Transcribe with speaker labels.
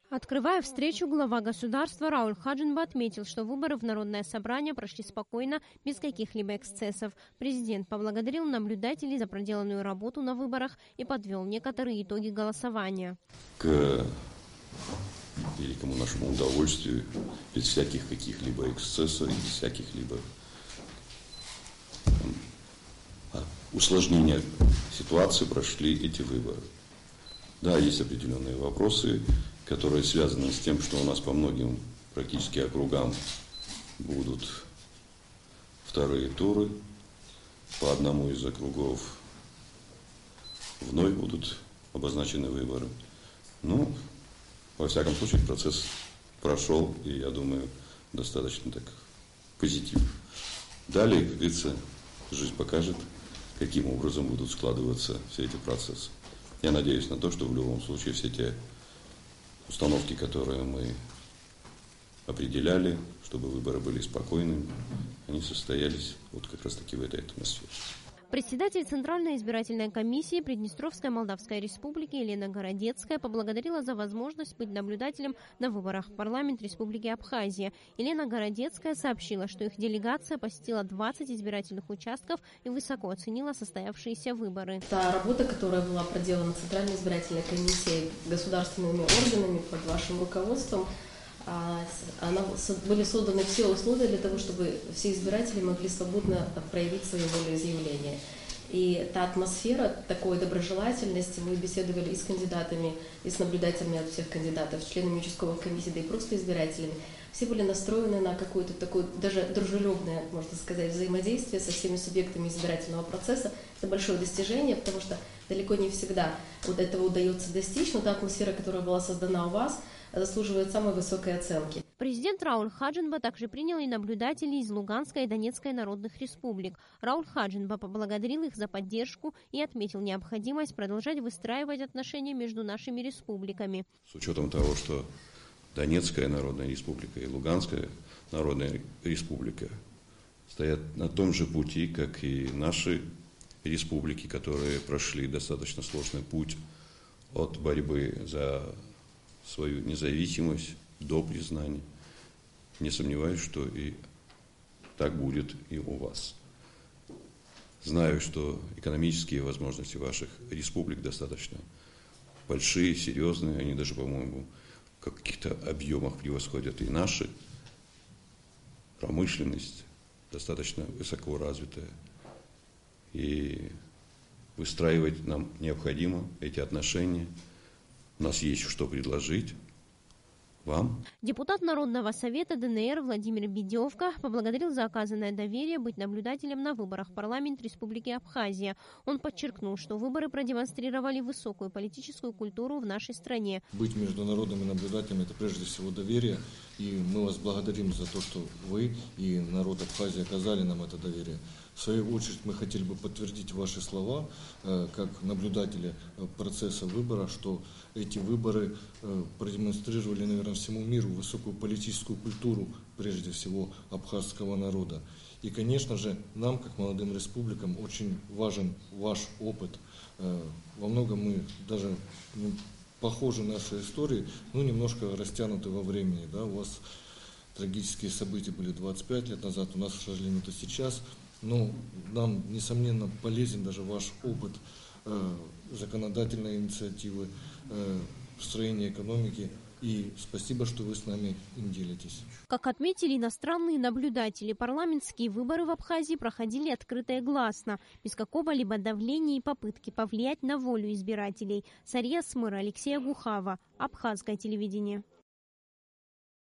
Speaker 1: Открывая встречу, глава государства Рауль Хаджинба отметил, что выборы в Народное собрание прошли спокойно, без каких-либо эксцессов. Президент поблагодарил наблюдателей за проделанную работу на выборах и подвел некоторые итоги голосования.
Speaker 2: К великому нашему удовольствию, без всяких каких-либо эксцессов, без всяких-либо усложнения ситуации прошли эти выборы. Да, есть определенные вопросы, которые связаны с тем, что у нас по многим практически округам будут вторые туры. По одному из округов вновь будут обозначены выборы. Ну, во всяком случае, процесс прошел, и, я думаю, достаточно так позитивно. Далее, как говорится, жизнь покажет, каким образом будут складываться все эти процессы. Я надеюсь на то, что в любом случае все те установки, которые мы определяли, чтобы выборы были спокойными, они состоялись вот как раз таки в этой атмосфере.
Speaker 1: Председатель Центральной избирательной комиссии Приднестровской Молдавской Республики Елена Городецкая поблагодарила за возможность быть наблюдателем на выборах в парламент Республики Абхазия. Елена Городецкая сообщила, что их делегация посетила 20 избирательных участков и высоко оценила состоявшиеся выборы.
Speaker 3: Та работа, которая была проделана Центральной избирательной комиссией, государственными органами под вашим руководством, были созданы все условия для того, чтобы все избиратели могли свободно проявить свои волеизъявления. И та атмосфера такой доброжелательности, мы беседовали и с кандидатами, и с наблюдателями от всех кандидатов, с членами участковых комиссий, да и просто избирателями. Все были настроены на какое-то такое даже дружелюбное, можно сказать, взаимодействие со всеми субъектами избирательного процесса. Это большое достижение, потому что далеко не всегда вот этого удается достичь, но та атмосфера, которая была создана у вас, заслуживает самой высокой оценки.
Speaker 1: Президент Рауль Хаджинба также принял и наблюдателей из Луганской и Донецкой народных республик. Рауль Хаджинба поблагодарил их за поддержку и отметил необходимость продолжать выстраивать отношения между нашими республиками.
Speaker 2: С учетом того, что Донецкая народная республика и Луганская народная республика стоят на том же пути, как и наши республики, которые прошли достаточно сложный путь от борьбы за свою независимость до признания. Не сомневаюсь, что и так будет и у вас. Знаю, что экономические возможности ваших республик достаточно большие, серьезные. Они даже, по-моему, в каких-то объемах превосходят и наши. Промышленность достаточно высоко развитая. И выстраивать нам необходимо эти отношения. У нас есть что предложить вам.
Speaker 1: Депутат Народного совета ДНР Владимир Бедевка поблагодарил за оказанное доверие быть наблюдателем на выборах в парламент Республики Абхазия. Он подчеркнул, что выборы продемонстрировали высокую политическую культуру в нашей стране.
Speaker 4: Быть международными наблюдателями – это прежде всего доверие, и мы вас благодарим за то, что вы и народ Абхазии оказали нам это доверие. В свою очередь мы хотели бы подтвердить ваши слова, как наблюдатели процесса выбора, что эти выборы продемонстрировали, наверное, всему миру высокую политическую культуру, прежде всего, абхазского народа. И, конечно же, нам, как молодым республикам, очень важен ваш опыт. Во многом мы даже похожи нашей истории, но немножко растянуты во времени. Да? У вас трагические события были 25 лет назад, у нас, к сожалению, это сейчас. Но нам, несомненно, полезен даже ваш опыт законодательной инициативы, строения экономики. И спасибо, что вы с нами им делитесь.
Speaker 1: Как отметили иностранные наблюдатели, парламентские выборы в Абхазии проходили открыто и гласно, без какого-либо давления и попытки повлиять на волю избирателей. Сария Смыра, Алексея Гухава, Абхазское телевидение.